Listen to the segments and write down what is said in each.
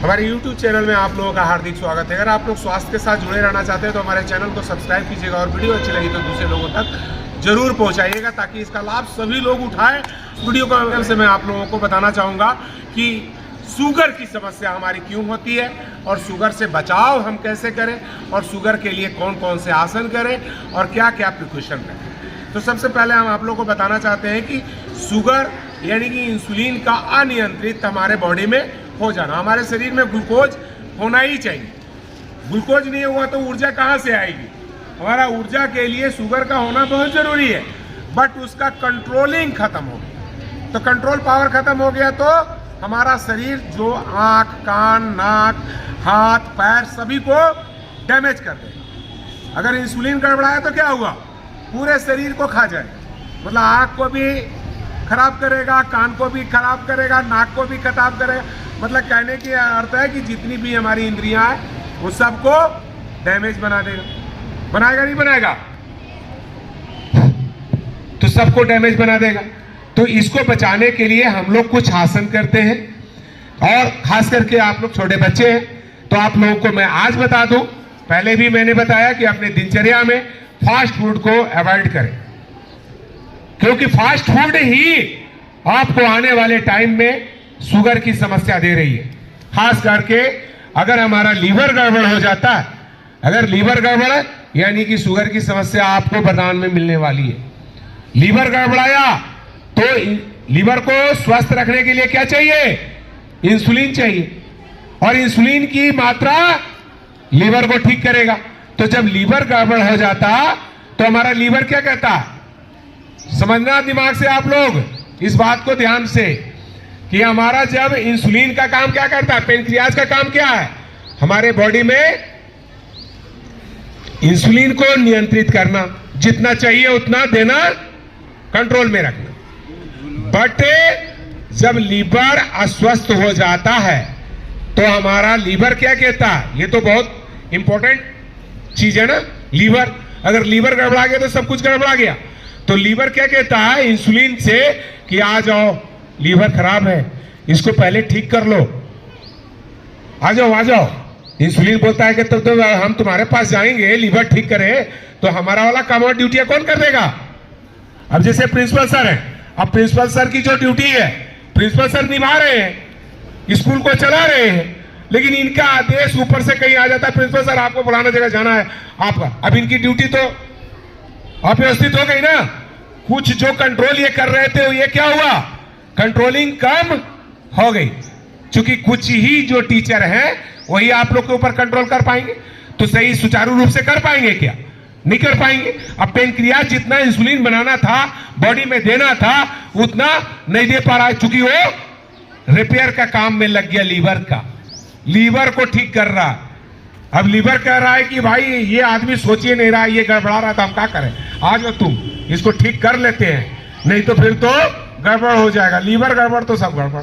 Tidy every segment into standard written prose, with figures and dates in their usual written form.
हमारे YouTube channel में आप लोगों का हार्दिक स्वागत है। अगर आप लोग स्वास्थ्य के साथ जुड़े रहना चाहते हैं तो हमारे चैनल को सब्सक्राइब कीजिएगा और वीडियो अच्छी लगी तो दूसरे लोगों तक जरूर पहुंचाइएगा ताकि इसका लाभ सभी लोग उठाएं। वीडियो के माध्यम से मैं आप लोगों को बताना चाहूँगा कि शुगर की समस्या हमारी क्यों होती है और शुगर से बचाव हम कैसे करें और शुगर के लिए कौन कौन से आसन करें और क्या क्या प्रिकॉशन रखें। तो सबसे पहले हम आप लोगों को बताना चाहते हैं कि शुगर यानी कि इंसुलिन का अनियंत्रित हमारे बॉडी में हो जाना। हमारे शरीर में ग्लूकोज होना ही चाहिए। ग्लूकोज नहीं हुआ तो ऊर्जा कहाँ से आएगी? हमारा ऊर्जा के लिए शुगर का होना बहुत जरूरी है, बट उसका कंट्रोलिंग खत्म हो गया। तो कंट्रोल पावर खत्म हो गया तो हमारा शरीर जो आँख, कान, नाक, हाथ, पैर सभी को डैमेज कर देगा। अगर इंसुलिन गड़बड़ाया तो क्या हुआ? पूरे शरीर को खा जाएगा। मतलब आँख को भी खराब करेगा, कान को भी खराब करेगा, नाक को भी खराब करेगा। मतलब कहने की अर्थ है कि जितनी भी हमारी इंद्रियां हैं वो सबको डैमेज बना देगा। बनाएगा नहीं बनाएगा? तो सबको डैमेज बना देगा। तो इसको बचाने के लिए हम लोग कुछ आसन करते हैं और खास करके आप लोग छोटे बच्चे हैं तो आप लोगों को मैं आज बता दूं। पहले भी मैंने बताया कि अपने दिनचर्या में फास्ट फूड को अवॉइड करें, क्योंकि फास्ट फूड ही आपको आने वाले टाइम में शुगर की समस्या दे रही है। खास करके अगर हमारा लीवर गड़बड़ हो जाता है, अगर लीवर गड़बड़ है यानी कि शुगर की समस्या आपको वरदान में मिलने वाली है। लीवर गड़बड़ाया तो लीवर को स्वस्थ रखने के लिए क्या चाहिए? इंसुलिन चाहिए, और इंसुलिन की मात्रा लीवर को ठीक करेगा। तो जब लीवर गड़बड़ हो जाता तो हमारा लीवर क्या कहता है? समझना दिमाग से आप लोग इस बात को ध्यान से कि हमारा जब इंसुलिन का काम क्या करता है, पेनक्रियाज का काम क्या है? हमारे बॉडी में इंसुलिन को नियंत्रित करना, जितना चाहिए उतना देना, कंट्रोल में रखना। बट जब लीवर अस्वस्थ हो जाता है तो हमारा लीवर क्या कहता है? ये तो बहुत इंपॉर्टेंट चीज है ना, लीवर। अगर लीवर गड़बड़ा गया तो सब कुछ गड़बड़ा गया। तो लीवर क्या कहता है इंसुलिन से कि आ जाओ, लीवर खराब है, इसको पहले ठीक कर लो, आ जाओ आ जाओ। इंसुलिन बोलता है कि तो हम तुम्हारे पास जाएंगे लीवर ठीक करे, तो हमारा वाला काम और ड्यूटी कौन कर देगा? अब जैसे प्रिंसिपल सर है, अब प्रिंसिपल सर की जो ड्यूटी है प्रिंसिपल सर निभा रहे हैं, स्कूल को चला रहे हैं, लेकिन इनका आदेश ऊपर से कहीं आ जाता है, प्रिंसिपल सर आपको फलाना जगह जाना है आपका। अब इनकी ड्यूटी तो अव्यवस्थित हो गई ना। कुछ जो कंट्रोल ये कर रहे थे ये क्या हुआ? कंट्रोलिंग कम हो गई, क्योंकि कुछ ही जो टीचर हैं वही आप लोग के ऊपर कंट्रोल कर पाएंगे। तो सही सुचारू रूप से कर पाएंगे क्या? नहीं कर पाएंगे। अब पेनक्रियाज जितना इंसुलिन बनाना था, बॉडी में देना था, उतना नहीं दे पा रहा है, क्योंकि वो रिपेयर का काम में लग गया लीवर का। लीवर को ठीक कर रहा। अब लीवर कह रहा है कि भाई ये आदमी सोचिए नहीं रहा, ये गड़बड़ा रहा था, हम क्या करें? आ जाओ तुम इसको ठीक कर लेते हैं, नहीं तो फिर तो गड़बड़ हो जाएगा। लीवर गड़बड़ तो सब गड़बड़।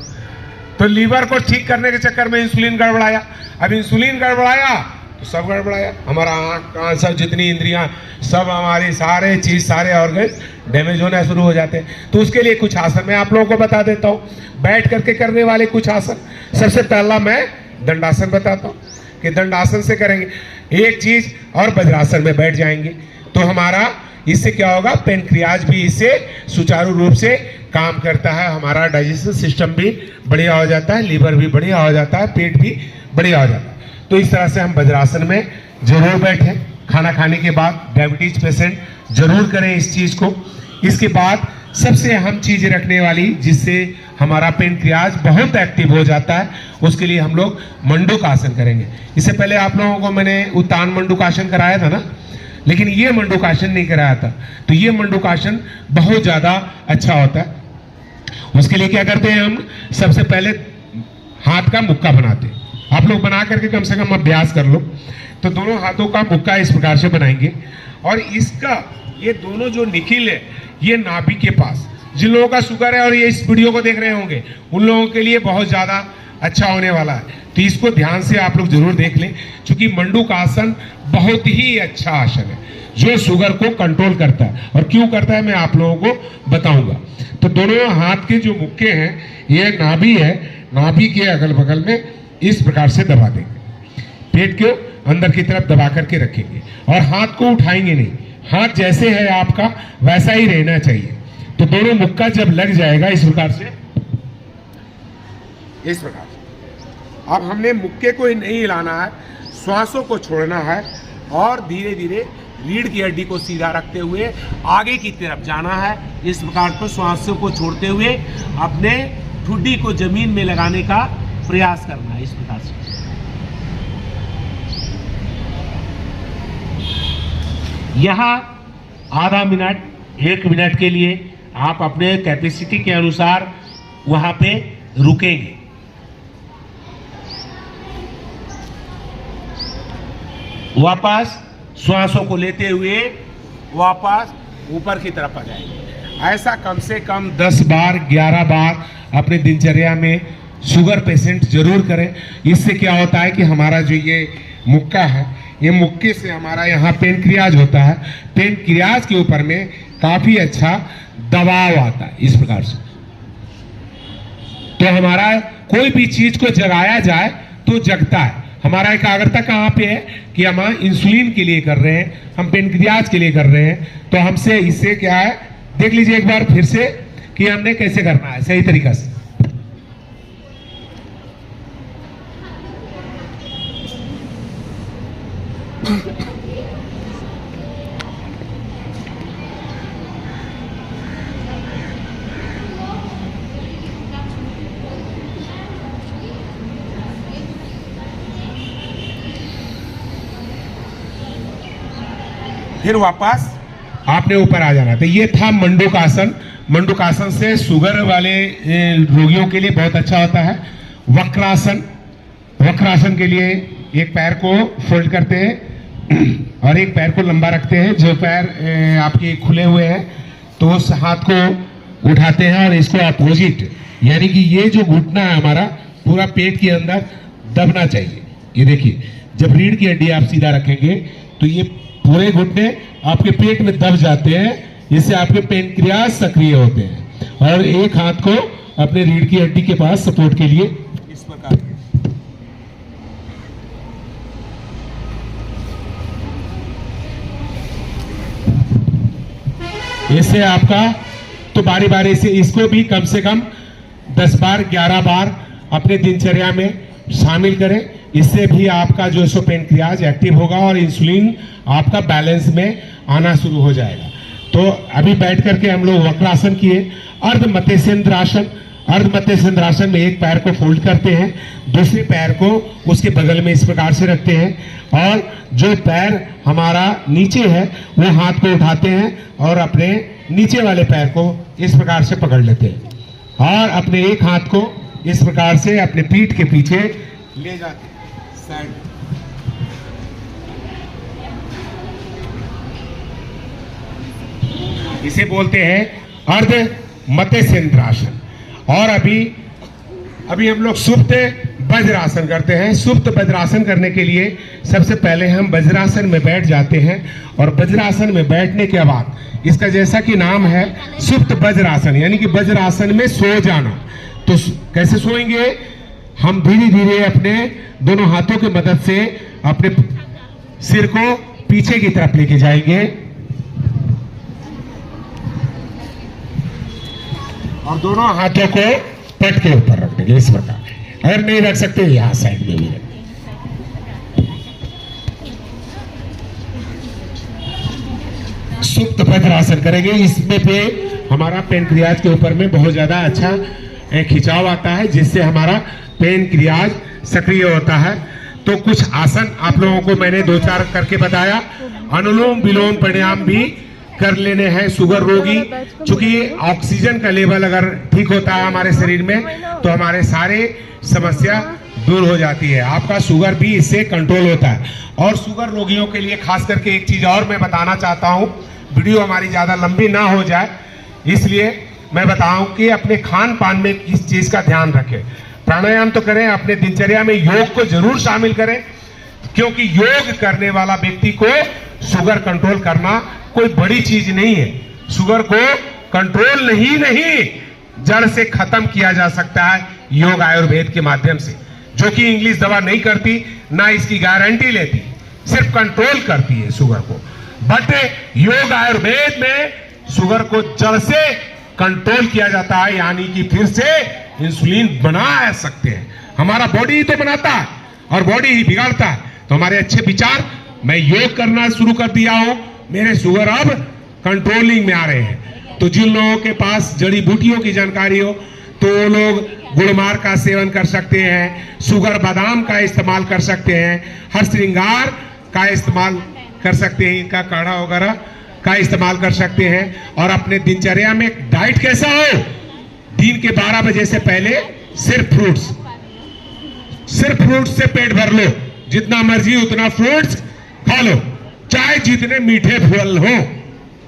तो लीवर को ठीक करने के चक्कर में इंसुलिन गड़बड़ाया। अब इंसुलिन गड़बड़ाया तो सब गड़बड़ाया। हमारा आँख, कान, सब जितनी इंद्रियां, सब हमारी सारे चीज, सारे ऑर्गन डैमेज होना शुरू हो जाते हैं। तो उसके लिए कुछ आसन मैं आप लोगों को बता देता हूँ, बैठ करके करने वाले कुछ आसन। सबसे पहला मैं दंडासन बताता हूँ कि दंडासन से करेंगे एक चीज, और वज्रासन में बैठ जाएंगे तो हमारा इससे क्या होगा? पेनक्रियाज भी इससे सुचारू रूप से काम करता है, हमारा डाइजेशन सिस्टम भी बढ़िया हो जाता है, लीवर भी बढ़िया हो जाता है, पेट भी बढ़िया हो जाता है। तो इस तरह से हम वज्रासन में जरूर बैठें। खाना खाने के बाद डायबिटीज पेशेंट जरूर करें इस चीज को। इसके बाद सबसे अहम चीज रखने वाली, जिससे हमारा पेनक्रियाज बहुत एक्टिव हो जाता है, उसके लिए हम लोग मंडूकासन करेंगे। इससे पहले आप लोगों को मैंने उत्तान मंडूकासन कराया था ना, लेकिन ये मंडूकासन नहीं कराया था। तो ये मंडूकासन बहुत ज्यादा अच्छा होता है। उसके लिए क्या करते हैं हम? सबसे पहले हाथ का मुक्का बनाते हैं। आप लोग बना करके कम से कम अभ्यास कर लो। तो दोनों हाथों का मुक्का इस प्रकार से बनाएंगे, और इसका ये दोनों जो निखिल है ये नाभि के पास, जिन लोगों का शुगर है और ये इस वीडियो को देख रहे होंगे उन लोगों के लिए बहुत ज्यादा अच्छा होने वाला है। तो इसको ध्यान से आप लोग जरूर देख लें, क्योंकि मंडूकासन बहुत ही अच्छा आसन है जो शुगर को कंट्रोल करता है। और क्यों करता है मैं आप लोगों को बताऊंगा। तो दोनों हाथ के जो मुक्के हैं, ये नाभि है, नाभि के अगल बगल में इस प्रकार से दबा देंगे, पेट को अंदर की तरफ दबा करके रखेंगे और हाथ को उठाएंगे नहीं, हाथ जैसे है आपका वैसा ही रहना चाहिए। तो दोनों मुक्का जब लग जाएगा इस प्रकार से, इस प्रकार से अब हमने मुक्के को ही नहीं हिलाना है, श्वासों को छोड़ना है और धीरे धीरे रीढ़ की हड्डी को सीधा रखते हुए आगे की तरफ जाना है। इस प्रकार को श्वासों को छोड़ते हुए अपने ठुड्डी को जमीन में लगाने का प्रयास करना है। इस प्रकार से यहाँ आधा मिनट 1 मिनट के लिए आप अपने कैपेसिटी के अनुसार वहां पे रुकेंगे। वापस श्वासों को लेते हुए वापस ऊपर की तरफ आ जाएंगे। ऐसा कम से कम 10 बार 11 बार अपने दिनचर्या में शुगर पेशेंट जरूर करें। इससे क्या होता है कि हमारा जो ये मुक्का है, ये मुक्के से हमारा यहाँ पेनक्रियाज होता है, पेनक्रियाज के ऊपर में काफी अच्छा दबाव आता है। इस प्रकार से तो हमारा कोई भी चीज को जगाया जाए तो जगता है। हमारा एकाग्रता कहाँ पे है कि हम इंसुलिन के लिए कर रहे हैं, हम पेनक्रियाज के लिए कर रहे हैं। तो हमसे इससे क्या है, देख लीजिए एक बार फिर से कि हमने कैसे करना है सही तरीका से। फिर वापस आपने ऊपर आ जाना। तो ये था मंडूक आसन। मंडूक आसन से शुगर वाले रोगियों के लिए बहुत अच्छा होता है। वक्रासन, वक्रासन के लिए एक पैर को फोल्ड करते हैं और एक पैर को लंबा रखते हैं। जो पैर आपके खुले हुए हैं तो उस हाथ को उठाते हैं और इसको अपोजिट, यानी कि ये जो घुटना है हमारा पूरा पेट के अंदर दबना चाहिए। ये देखिए, जब रीढ़ की हड्डी आप सीधा रखेंगे तो ये पूरे घुटने आपके पेट में दब जाते हैं, इससे आपके पेनक्रियाज सक्रिय होते हैं। और एक हाथ को अपने रीढ़ की हड्डी के पास सपोर्ट के लिए इस प्रकार, इससे आपका तो बारी बारी से इसको भी कम से कम 10 बार 11 बार अपने दिनचर्या में शामिल करें। इससे भी आपका जो सो पेनक्रियाज एक्टिव होगा और इंसुलिन आपका बैलेंस में आना शुरू हो जाएगा। तो अभी बैठ करके हम लोग वक्रासन किए। अर्ध मत्स्येंद्रासन, अर्ध मत्स्येंद्रासन में एक पैर को फोल्ड करते हैं, दूसरे पैर को उसके बगल में इस प्रकार से रखते हैं और जो पैर हमारा नीचे है वो हाथ को उठाते हैं और अपने नीचे वाले पैर को इस प्रकार से पकड़ लेते हैं और अपने एक हाथ को इस प्रकार से अपने पीठ के पीछे ले जाते हैं साइड। इसे बोलते हैं अर्ध मत्स्येंद्रासन। और अभी हम लोग सुप्त वज्रासन करते हैं। सुप्त वज्रासन करने के लिए सबसे पहले हम वज्रासन में बैठ जाते हैं और वज्रासन में बैठने के बाद इसका जैसा कि नाम है सुप्त वज्रासन, यानी कि वज्रासन में सो जाना। तो कैसे सोएंगे, हम धीरे धीरे अपने दोनों हाथों की मदद से अपने सिर को पीछे की तरफ लेके जाएंगे और दोनों हाथों को पेट के ऊपर रख देंगे इस प्रकार। अगर नहीं रख सकते यहां साइड में भी रखें। सुप्त वज्रासन करेंगे। इसमें पे हमारा पेनक्रियाज के ऊपर में बहुत ज्यादा अच्छा खिंचाव आता है, जिससे हमारा पेनक्रियाज सक्रिय होता है। तो कुछ आसन आप लोगों को मैंने 2-4 करके बताया। अनुलोम विलोम प्राणायाम भी कर लेने हैं शुगर रोगी, क्योंकि ऑक्सीजन का लेवल अगर ठीक होता है हमारे शरीर में तो हमारे सारे समस्या दूर हो जाती है। आपका शुगर भी इससे कंट्रोल होता है। और शुगर रोगियों के लिए खास करके एक चीज और मैं बताना चाहता हूं, वीडियो हमारी ज्यादा लंबी ना हो जाए इसलिए मैं बताऊं कि अपने खान पान में किस चीज का ध्यान रखें। प्राणायाम तो करें, अपने दिनचर्या में योग को जरूर शामिल करें, क्योंकि योग करने वाला व्यक्ति को शुगर कंट्रोल करना कोई बड़ी चीज नहीं है। शुगर को कंट्रोल नहीं जड़ से खत्म किया जा सकता है योग आयुर्वेद के माध्यम से। जो कि इंग्लिश दवा नहीं करती, ना इसकी गारंटी लेती, सिर्फ कंट्रोल करती है शुगर को। बट योग आयुर्वेद में शुगर को जड़ से कंट्रोल किया जाता है, यानी कि फिर से इंसुलिन बना सकते हैं। हमारा बॉडी ही तो बनाता है और बॉडी ही बिगाड़ता है। तो हमारे अच्छे विचार, मैं योग करना शुरू कर दिया हूं, मेरे शुगर अब कंट्रोलिंग में आ रहे हैं। तो जिन लोगों के पास जड़ी बूटियों की जानकारी हो तो वो लोग गुड़मार का सेवन कर सकते हैं, शुगर बादाम का इस्तेमाल कर सकते हैं, हर श्रृंगार का इस्तेमाल कर सकते हैं, इनका काढ़ा वगैरह का इस्तेमाल कर सकते हैं। और अपने दिनचर्या में डाइट कैसा हो, दिन के 12 बजे से पहले सिर्फ फ्रूट्स से पेट भर लो, जितना मर्जी उतना फ्रूट्स खा लो, चाहे जितने मीठे फल हो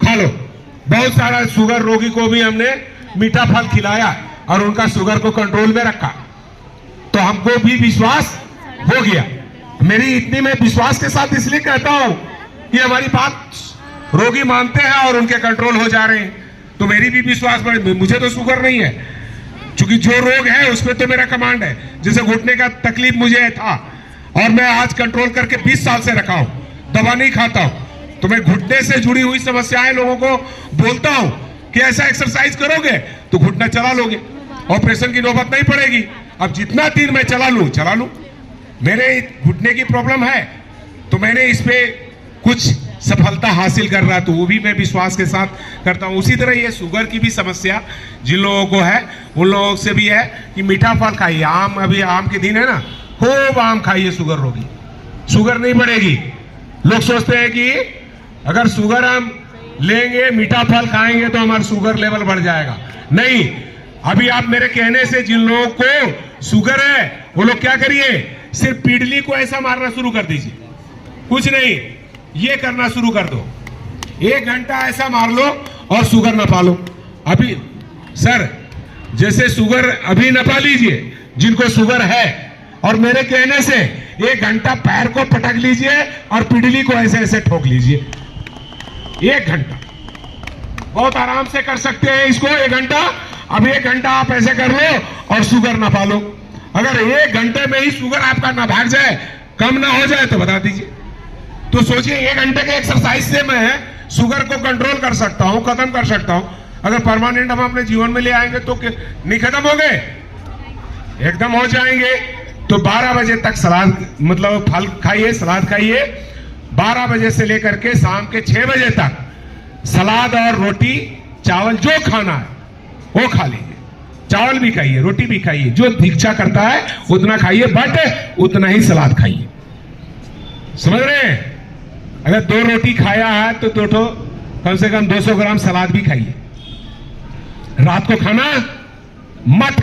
खा लो। बहुत सारा शुगर रोगी को भी हमने मीठा फल खिलाया और उनका शुगर को कंट्रोल में रखा, तो हमको भी विश्वास हो गया। मेरी इतनी मैं विश्वास के साथ इसलिए कहता हूं कि हमारी बात रोगी मानते हैं और उनके कंट्रोल हो जा रहे हैं, तो मेरी भी विश्वास बढ़े। मुझे तो शुगर नहीं है, क्योंकि जो रोग है उसमें तो मेरा कमांड है। जैसे घुटने का तकलीफ मुझे था और मैं आज कंट्रोल करके 20 साल से रखा हूं, दवा नहीं खाता हूं। तो मैं घुटने से जुड़ी हुई समस्याएं लोगों को बोलता हूं कि ऐसा एक्सरसाइज करोगे तो घुटना चला लोगे, ऑपरेशन की नौबत नहीं पड़ेगी। अब जितना दिन मैं चला लूं, मेरे घुटने की प्रॉब्लम है तो मैंने इस पे कुछ सफलता हासिल कर रहा, तो वो भी मैं विश्वास के साथ करता हूं। उसी तरह ये शुगर की भी समस्या जिन लोगों को है उन लोगों से भी है कि मीठा फल खाइए। आम, अभी आम के दिन है ना, खूब आम खाइए शुगर रोगी, शुगर नहीं बढ़ेगी। लोग सोचते हैं कि अगर शुगर हम लेंगे, मीठा फल खाएंगे तो हमारा शुगर लेवल बढ़ जाएगा। नहीं, अभी आप मेरे कहने से जिन लोगों को शुगर है वो लोग क्या करिए, सिर्फ पीडली को ऐसा मारना शुरू कर दीजिए, कुछ नहीं, ये करना शुरू कर दो, 1 घंटा ऐसा मार लो और शुगर नपा लो। अभी सर जैसे शुगर अभी नपा लीजिए जिनको शुगर है, और मेरे कहने से 1 घंटा पैर को पटक लीजिए और पिडली को ऐसे ऐसे ठोक लीजिए। 1 घंटा बहुत आराम से कर सकते हैं इसको, 1 घंटा। अब 1 घंटा आप ऐसे कर लो और शुगर नपा लो। अगर 1 घंटे में ही शुगर आपका ना भाग जाए, कम ना हो जाए तो बता दीजिए। तो सोचिए 1 घंटे के एक्सरसाइज से मैं शुगर को कंट्रोल कर सकता हूं, खत्म कर सकता हूं। अगर परमानेंट हम अपने जीवन में ले आएंगे तो नहीं खत्म हो गए, एकदम हो जाएंगे। तो 12 बजे तक सलाद, मतलब फल खाइए, सलाद खाइए। 12 बजे से लेकर के शाम के 6 बजे तक सलाद और रोटी चावल जो खाना है वो खा लीजिए। चावल भी खाइए, रोटी भी खाइए, जो इच्छा करता है उतना खाइए, बट उतना ही सलाद खाइए। समझ रहे हैं? अगर 2 रोटी खाया है तो 2 कम से कम 200 ग्राम सलाद भी खाइए। रात को खाना मत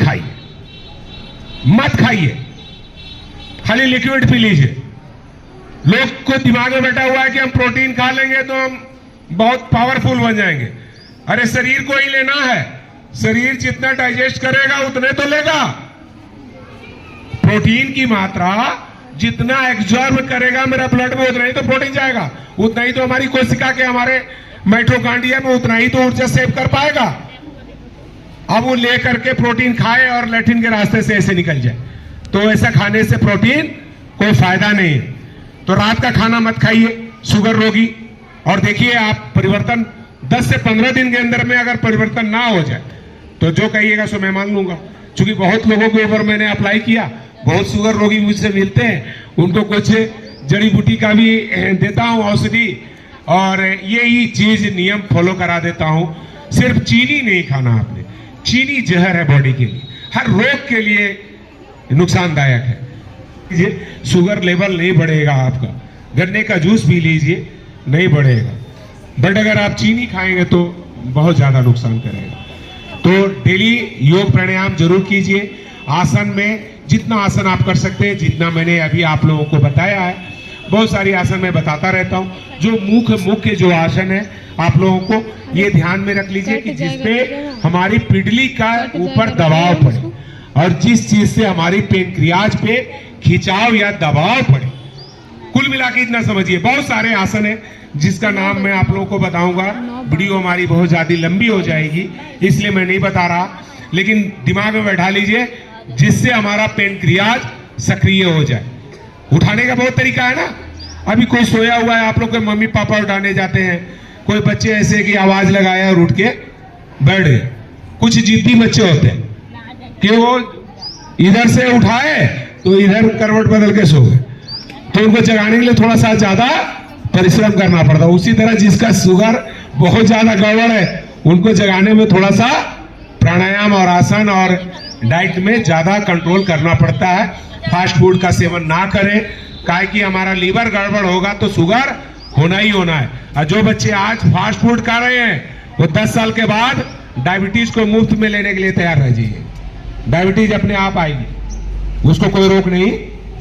खाइए, खाली लिक्विड पी लीजिए। लोग को दिमाग में बैठा हुआ है कि हम प्रोटीन खा लेंगे तो हम बहुत पावरफुल बन जाएंगे। अरे शरीर को ही लेना है, शरीर जितना डाइजेस्ट करेगा उतने तो लेगा। प्रोटीन की मात्रा जितना एब्जॉर्ब करेगा मेरा ब्लड में उतना ही तो प्रोटीन जाएगा, उतना ही तो हमारी कोशिका के, हमारे माइटोकॉन्ड्रिया में उतना ही तो ऊर्जा सेव कर पाएगा। अब वो ले करके प्रोटीन खाए और लैट्रिन के रास्ते से ऐसे निकल जाए, तो ऐसा खाने से प्रोटीन कोई फायदा नहीं है। तो रात का खाना मत खाइए शुगर रोगी। और देखिए आप परिवर्तन 10 से 15 दिन के अंदर में अगर परिवर्तन ना हो जाए तो जो कहिएगा सो मैं मान लूंगा। क्योंकि बहुत लोगों के ऊपर मैंने अप्लाई किया, बहुत शुगर रोगी मुझसे मिलते हैं, उनको कुछ जड़ी बूटी का भी देता हूं औषधि, और यही चीज नियम फॉलो करा देता हूं। सिर्फ चीनी नहीं खाना आपने, चीनी जहर है बॉडी के लिए, हर रोग के लिए नुकसानदायक है। शुगर लेवल नहीं बढ़ेगा आपका, गन्ने का जूस पी लीजिए, नहीं बढ़ेगा, बट अगर आप चीनी खाएंगे तो बहुत ज्यादा नुकसान करेगा। तो डेली योग प्राणायाम जरूर कीजिए। आसन में जितना आसन आप कर सकते हैं, जितना मैंने अभी आप लोगों को बताया है, बहुत सारी आसन मैं बताता रहता हूं। जो मुख्य जो आसन है आप लोगों को ये ध्यान में रख लीजिए कि जिसपे हमारी पिडली का ऊपर दबाव पड़े और जिस चीज से हमारी पेनक्रियाज पे खिंचाव या दबाव पड़े। कुल मिला के इतना समझिए, बहुत सारे आसन है जिसका नाम मैं आप लोगों को बताऊंगा। वीडियो हमारी बहुत ज्यादा लंबी हो जाएगी, इसलिए मैं नहीं बता रहा, लेकिन दिमाग में बैठा लीजिए जिससे हमारा पेनक्रियाज सक्रिय हो जाए। उठाने का बहुत तरीका है ना। अभी कोई सोया हुआ है, आप लोग के मम्मी पापा उठाने जाते हैं, कोई बच्चे ऐसे की आवाज लगाया और उठ के बैठ गए। कुछ जिद्दी बच्चे होते हैं कि वो इधर से उठाए तो इधर करवट बदल के सो गए, तो उनको जगाने के लिए थोड़ा सा ज्यादा परिश्रम करना पड़ता है। उसी तरह जिसका शुगर बहुत ज्यादा गड़बड़ है, उनको जगाने में थोड़ा सा प्राणायाम और आसन और डाइट में ज्यादा कंट्रोल करना पड़ता है। फास्ट फूड का सेवन ना करें, काहे कि हमारा लीवर गड़बड़ होगा तो शुगर होना ही होना है। और जो बच्चे आज फास्ट फूड खा रहे हैं, वो 10 साल के बाद डायबिटीज को मुफ्त में लेने के लिए तैयार रह जाइए। डायबिटीज अपने आप आएगी, उसको कोई रोक नहीं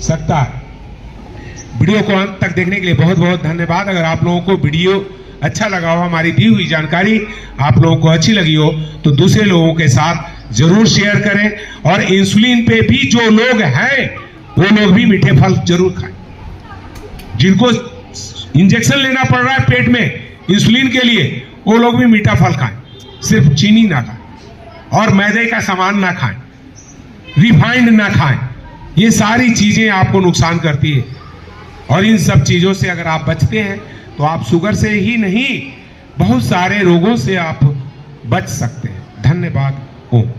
सकता। वीडियो को अंत तक देखने के लिए बहुत बहुत धन्यवाद। अगर आप लोगों को वीडियो अच्छा लगा हो, हमारी दी हुई जानकारी आप लोगों को अच्छी लगी हो, तो दूसरे लोगों के साथ जरूर शेयर करें। और इंसुलिन पे भी जो लोग हैं, वो लोग भी मीठे फल जरूर खाएं। जिनको इंजेक्शन लेना पड़ रहा है पेट में इंसुलिन के लिए, वो लोग भी मीठा फल खाएं। सिर्फ चीनी ना खाएं और मैदे का सामान ना खाएं, रिफाइंड ना खाएं। ये सारी चीजें आपको नुकसान करती है, और इन सब चीजों से अगर आप बचते हैं तो आप शुगर से ही नहीं, बहुत सारे रोगों से आप बच सकते हैं। धन्यवाद। ओम।